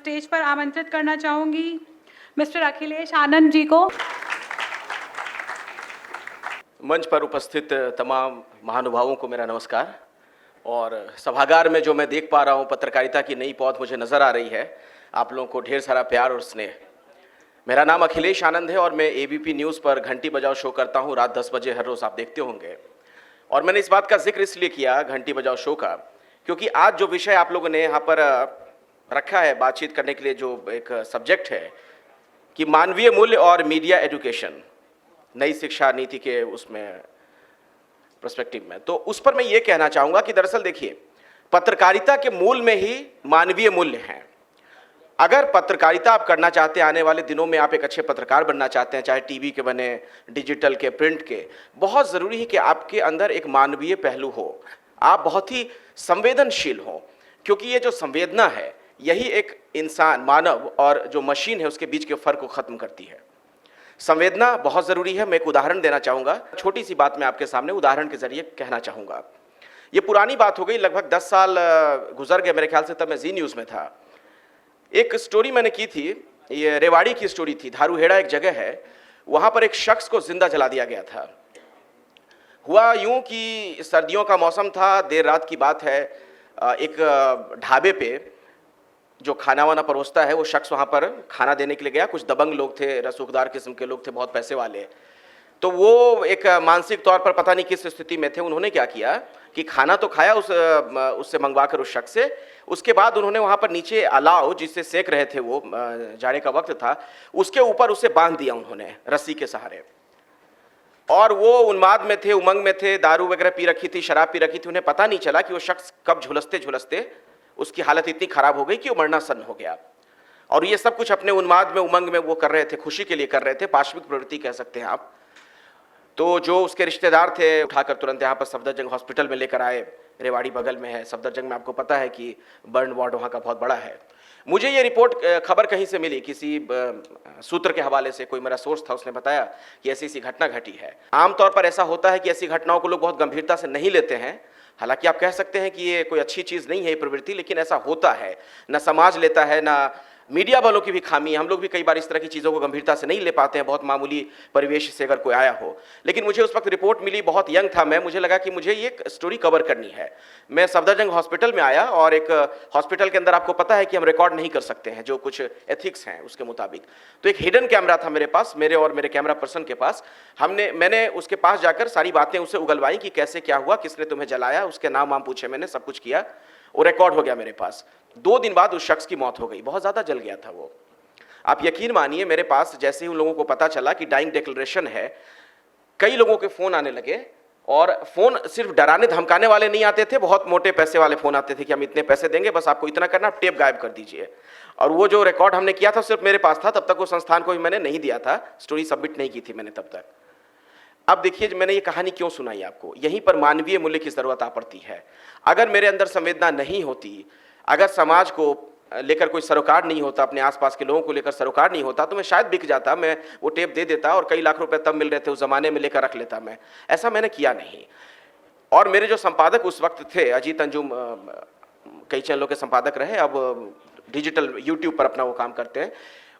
Stage पर आमंत्रित करना चाहूंगी मिस्टर अखिलेश आनंद जी को। मंच पर उपस्थित तमाम महानुभावों को मेरा नमस्कार। और सभागार में जो मैं देख पा रहा हूं, पत्रकारिता की नई पौध मुझे नजर आ रही है। आप लोगों को ढेर सारा प्यार और स्नेह। मेरा नाम अखिलेश आनंद है और मैं एबीपी न्यूज़ पर घंटी बजाओ शो करता हूं। रात 10 बजे हर रोज़ आप देखते होंगे। और मैंने इस बात का जिक्र इसलिए किया घंटी बजाओ शो का, क्योंकि आज जो विषय आप लोगों ने यहाँ पर रखा है बातचीत करने के लिए, जो एक सब्जेक्ट है कि मानवीय मूल्य और मीडिया एजुकेशन, नई शिक्षा नीति के उसमें पर्सपेक्टिव में, तो उस पर मैं ये कहना चाहूँगा कि दरअसल देखिए, पत्रकारिता के मूल में ही मानवीय मूल्य हैं। अगर पत्रकारिता आप करना चाहते हैं, आने वाले दिनों में आप एक अच्छे पत्रकार बनना चाहते हैं, चाहे टीवी के बने, डिजिटल के, प्रिंट के, बहुत ज़रूरी है कि आपके अंदर एक मानवीय पहलू हो, आप बहुत ही संवेदनशील हो। क्योंकि ये जो संवेदना है, यही एक इंसान, मानव और जो मशीन है उसके बीच के फ़र्क को ख़त्म करती है। संवेदना बहुत ज़रूरी है। मैं एक उदाहरण देना चाहूँगा, छोटी सी बात मैं आपके सामने उदाहरण के ज़रिए कहना चाहूँगा। ये पुरानी बात हो गई, लगभग 10 साल गुजर गए मेरे ख्याल से, तब मैं जी न्यूज़ में था। एक स्टोरी मैंने की थी, ये रेवाड़ी की स्टोरी थी। धारूहेड़ा एक जगह है, वहाँ पर एक शख्स को जिंदा जला दिया गया था। हुआ यूं कि सर्दियों का मौसम था, देर रात की बात है। एक ढाबे पे जो खाना वाना परोसता है, वो शख्स वहाँ पर खाना देने के लिए गया। कुछ दबंग लोग थे, रसूखदार किस्म के लोग थे, बहुत पैसे वाले। तो वो एक मानसिक तौर पर पता नहीं किस स्थिति में थे। उन्होंने क्या किया कि खाना तो खाया उससे मंगवा कर उस शख्स से। उसके बाद उन्होंने वहाँ पर नीचे अलाव जिससे सेक रहे थे, वो जाड़े का वक्त था, उसके ऊपर उसे बांध दिया उन्होंने रस्सी के सहारे। और वो उन्माद में थे, उमंग में थे, दारू वगैरह पी रखी थी, शराब पी रखी थी। उन्हें पता नहीं चला कि वो शख्स कब झुलसते झुलसते उसकी हालत इतनी खराब हो गई कि वो मरना सन्न हो गया। और ये सब कुछ अपने उन्माद में, उमंग में वो कर रहे थे, खुशी के लिए कर रहे थे, पाशविक प्रवृत्ति कह सकते हैं आप। तो जो उसके रिश्तेदार थे, उठाकर तुरंत यहाँ पर सफदरजंग हॉस्पिटल में लेकर आए। रेवाड़ी बगल में है, सफदरजंग में आपको पता है कि बर्न वार्ड वहाँ का बहुत बड़ा है। मुझे ये रिपोर्ट, खबर कहीं से मिली, किसी सूत्र के हवाले से, कोई मेरा सोर्स था, उसने बताया कि ऐसी ऐसी घटना घटी है। आमतौर पर ऐसा होता है कि ऐसी घटनाओं को लोग बहुत गंभीरता से नहीं लेते हैं। हालांकि आप कह सकते हैं कि ये कोई अच्छी चीज़ नहीं है ये प्रवृत्ति, लेकिन ऐसा होता है। ना समाज लेता है, ना मीडिया वालों की भी खामी है। हम लोग भी कई बार इस तरह की चीज़ों को गंभीरता से नहीं ले पाते हैं, बहुत मामूली परिवेश से अगर कोई आया हो। लेकिन मुझे उस वक्त रिपोर्ट मिली, बहुत यंग था मैं, मुझे लगा कि मुझे ये स्टोरी कवर करनी है। मैं सफदरजंग हॉस्पिटल में आया, और एक हॉस्पिटल के अंदर आपको पता है कि हम रिकॉर्ड नहीं कर सकते हैं, जो कुछ एथिक्स हैं उसके मुताबिक। तो एक हिडन कैमरा था मेरे पास, मेरे और मेरे कैमरा पर्सन के पास। मैंने उसके पास जाकर सारी बातें उससे उगलवाई कि कैसे क्या हुआ, किसने तुम्हें जलाया, उसके नाम वाम पूछे मैंने, सब कुछ किया। वो रिकॉर्ड हो गया मेरे पास। 2 दिन बाद उस शख्स की मौत हो गई, बहुत ज़्यादा जल गया था वो। आप यकीन मानिए, मेरे पास जैसे ही उन लोगों को पता चला कि डाइंग डिक्लेरेशन है, कई लोगों के फ़ोन आने लगे। और फ़ोन सिर्फ डराने धमकाने वाले नहीं आते थे, बहुत मोटे पैसे वाले फ़ोन आते थे कि हम इतने पैसे देंगे, बस आपको इतना करना, आप टेप गायब कर दीजिए। और वो जो रिकॉर्ड हमने किया था सिर्फ मेरे पास था, तब तक वो संस्थान को भी मैंने नहीं दिया था, स्टोरी सबमिट नहीं की थी मैंने तब तक। अब देखिए, मैंने ये कहानी क्यों सुनाई आपको, यहीं पर मानवीय मूल्य की ज़रूरत आ पड़ती है। अगर मेरे अंदर संवेदना नहीं होती, अगर समाज को लेकर कोई सरोकार नहीं होता, अपने आसपास के लोगों को लेकर सरोकार नहीं होता, तो मैं शायद बिक जाता। मैं वो टेप दे देता और कई लाख रुपए तब मिल रहे थे उस ज़माने में, लेकर रख लेता मैं। ऐसा मैंने किया नहीं। और मेरे जो संपादक उस वक्त थे, अजीत अंजुम, कई चैनलों के संपादक रहे, अब डिजिटल यूट्यूब पर अपना वो काम करते हैं।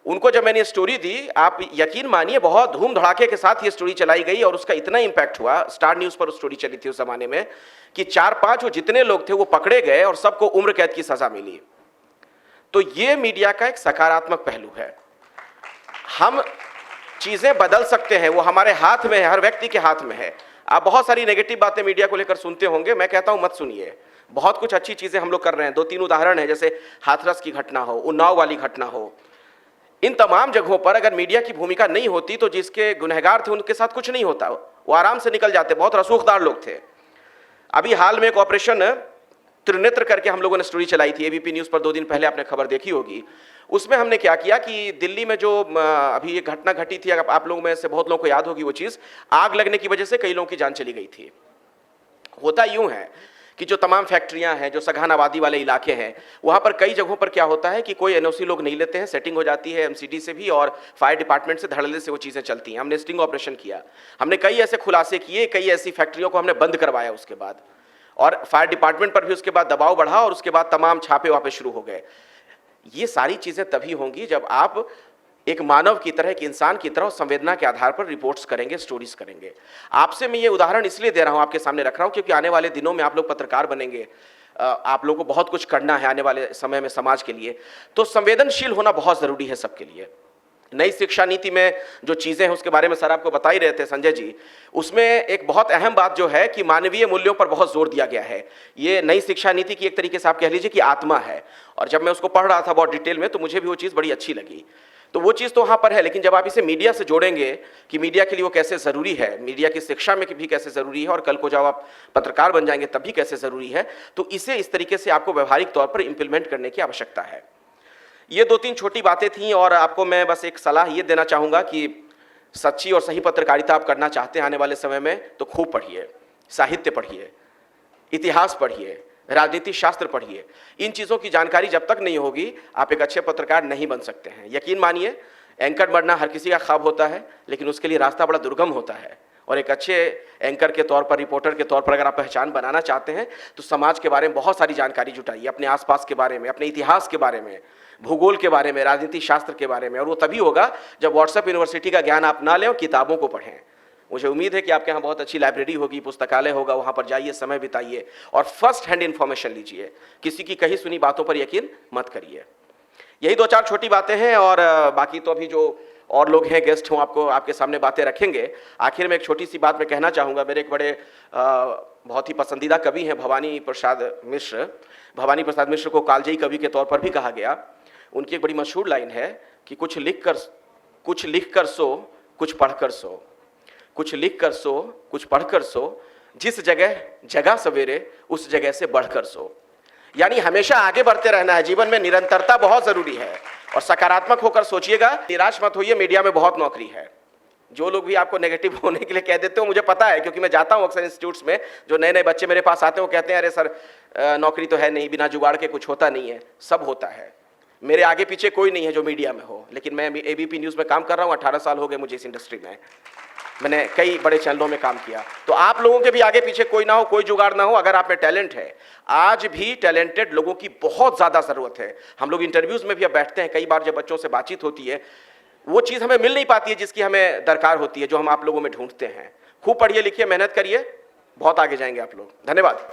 उनको जब मैंने ये स्टोरी दी, आप यकीन मानिए बहुत धूम धड़ाके के साथ ये स्टोरी चलाई गई, और उसका इतना इम्पैक्ट हुआ, स्टार न्यूज़ पर स्टोरी चली थी उस ज़माने में, कि 4-5 वो जितने लोग थे वो पकड़े गए और सबको उम्र कैद की सज़ा मिली। तो ये मीडिया का एक सकारात्मक पहलू है। हम चीज़ें बदल सकते हैं, वो हमारे हाथ में है, हर व्यक्ति के हाथ में है। आप बहुत सारी नेगेटिव बातें मीडिया को लेकर सुनते होंगे, मैं कहता हूं मत सुनिए। बहुत कुछ अच्छी चीज़ें हम लोग कर रहे हैं। 2-3 उदाहरण है, जैसे हाथरस की घटना हो, उन्नाव वाली घटना हो। इन तमाम जगहों पर अगर मीडिया की भूमिका नहीं होती तो जिसके गुनहगार थे उनके साथ कुछ नहीं होता, वो आराम से निकल जाते। बहुत रसूखदार लोग थे। अभी हाल में एक ऑपरेशन त्रिनेत्र करके हम लोगों ने स्टोरी चलाई थी एबीपी न्यूज़ पर, 2 दिन पहले आपने खबर देखी होगी। उसमें हमने क्या किया कि दिल्ली में जो अभी एक घटना घटी थी, अगर आप लोगों में से बहुत लोगों को याद होगी वो चीज़, आग लगने की वजह से कई लोगों की जान चली गई थी। होता यूं है कि जो तमाम फैक्ट्रियां हैं, जो सघन आबादी वाले इलाके हैं, वहाँ पर कई जगहों पर क्या होता है कि कोई एनओसी लोग नहीं लेते हैं, सेटिंग हो जाती है एमसीडी से भी और फायर डिपार्टमेंट से, धड़ल्ले से वो चीज़ें चलती हैं। हमने स्टिंग ऑपरेशन किया, हमने कई ऐसे खुलासे किए, कई ऐसी फैक्ट्रियों को हमने बंद करवाया उसके बाद, और फायर डिपार्टमेंट पर भी उसके बाद दबाव बढ़ा, और उसके बाद तमाम छापे वापे शुरू हो गए। ये सारी चीज़ें तभी होंगी जब आप एक मानव की तरह, एक इंसान की तरह संवेदना के आधार पर रिपोर्ट्स करेंगे, स्टोरीज करेंगे। आपसे मैं ये उदाहरण इसलिए दे रहा हूँ, आपके सामने रख रहा हूँ, क्योंकि आने वाले दिनों में आप लोग पत्रकार बनेंगे, आप लोगों को बहुत कुछ करना है आने वाले समय में समाज के लिए, तो संवेदनशील होना बहुत ज़रूरी है सबके लिए। नई शिक्षा नीति में जो चीज़ें हैं उसके बारे में सर आपको बता ही रहे थे संजय जी, उसमें एक बहुत अहम बात जो है कि मानवीय मूल्यों पर बहुत जोर दिया गया है। ये नई शिक्षा नीति की एक तरीके से आप कह लीजिए कि आत्मा है, और जब मैं उसको पढ़ रहा था बहुत डिटेल में तो मुझे भी वो चीज़ बड़ी अच्छी लगी। तो वो चीज़ तो वहाँ पर है, लेकिन जब आप इसे मीडिया से जोड़ेंगे कि मीडिया के लिए वो कैसे ज़रूरी है, मीडिया की शिक्षा में भी कैसे ज़रूरी है, और कल को जब आप पत्रकार बन जाएंगे तब भी कैसे ज़रूरी है, तो इसे इस तरीके से आपको व्यवहारिक तौर पर इम्प्लीमेंट करने की आवश्यकता है। ये 2-3 छोटी बातें थीं, और आपको मैं बस एक सलाह ये देना चाहूँगा कि सच्ची और सही पत्रकारिता आप करना चाहते हैं आने वाले समय में तो खूब पढ़िए, साहित्य पढ़िए, इतिहास पढ़िए, राजनीति शास्त्र पढ़िए। इन चीज़ों की जानकारी जब तक नहीं होगी आप एक अच्छे पत्रकार नहीं बन सकते हैं। यकीन मानिए, एंकर बनना हर किसी का ख्वाब होता है, लेकिन उसके लिए रास्ता बड़ा दुर्गम होता है, और एक अच्छे एंकर के तौर पर, रिपोर्टर के तौर पर अगर आप पहचान बनाना चाहते हैं तो समाज के बारे में बहुत सारी जानकारी जुटाइए, अपने आसपास के बारे में, अपने इतिहास के बारे में, भूगोल के बारे में, राजनीति शास्त्र के बारे में। और वो तभी होगा जब व्हाट्सएप यूनिवर्सिटी का ज्ञान आप ना लें और किताबों को पढ़ें। मुझे उम्मीद है कि आपके यहाँ बहुत अच्छी लाइब्रेरी होगी, पुस्तकालय होगा, वहाँ पर जाइए, समय बिताइए और फर्स्ट हैंड इन्फॉर्मेशन लीजिए। किसी की कही सुनी बातों पर यकीन मत करिए। यही 2-4 छोटी बातें हैं, और बाकी तो अभी जो और लोग हैं, गेस्ट हों, आपको आपके सामने बातें रखेंगे। आखिर में एक छोटी सी बात मैं कहना चाहूँगा। मेरे एक बड़े बहुत ही पसंदीदा कवि हैं भवानी प्रसाद मिश्र। भवानी प्रसाद मिश्र को कालजयी कवि के तौर पर भी कहा गया। उनकी एक बड़ी मशहूर लाइन है कि कुछ लिख कर सो, कुछ पढ़ कर सो, कुछ लिख कर सो, कुछ पढ़ कर सो, जिस जगह जगह सवेरे उस जगह से बढ़ कर सो। यानी हमेशा आगे बढ़ते रहना है, जीवन में निरंतरता बहुत जरूरी है, और सकारात्मक होकर सोचिएगा, निराश मत होइए। मीडिया में बहुत नौकरी है। जो लोग भी आपको नेगेटिव होने के लिए कह देते हो, मुझे पता है, क्योंकि मैं जाता हूँ अक्सर इंस्टीट्यूट्स में, जो नए नए बच्चे मेरे पास आते हैं वो कहते हैं अरे सर नौकरी तो है नहीं, बिना जुगाड़ के कुछ होता नहीं है। सब होता है, मेरे आगे पीछे कोई नहीं है जो मीडिया में हो, लेकिन मैं एबीपी न्यूज़ में काम कर रहा हूँ, 18 साल हो गए मुझे इस इंडस्ट्री में, मैंने कई बड़े चैनलों में काम किया। तो आप लोगों के भी आगे पीछे कोई ना हो, कोई जुगाड़ ना हो, अगर आप में टैलेंट है, आज भी टैलेंटेड लोगों की बहुत ज़्यादा ज़रूरत है। हम लोग इंटरव्यूज़ में भी अब बैठते हैं, कई बार जब बच्चों से बातचीत होती है, वो चीज़ हमें मिल नहीं पाती है जिसकी हमें दरकार होती है, जो हम आप लोगों में ढूंढते हैं। खूब पढ़िए लिखिए, मेहनत करिए, बहुत आगे जाएंगे आप लोग। धन्यवाद।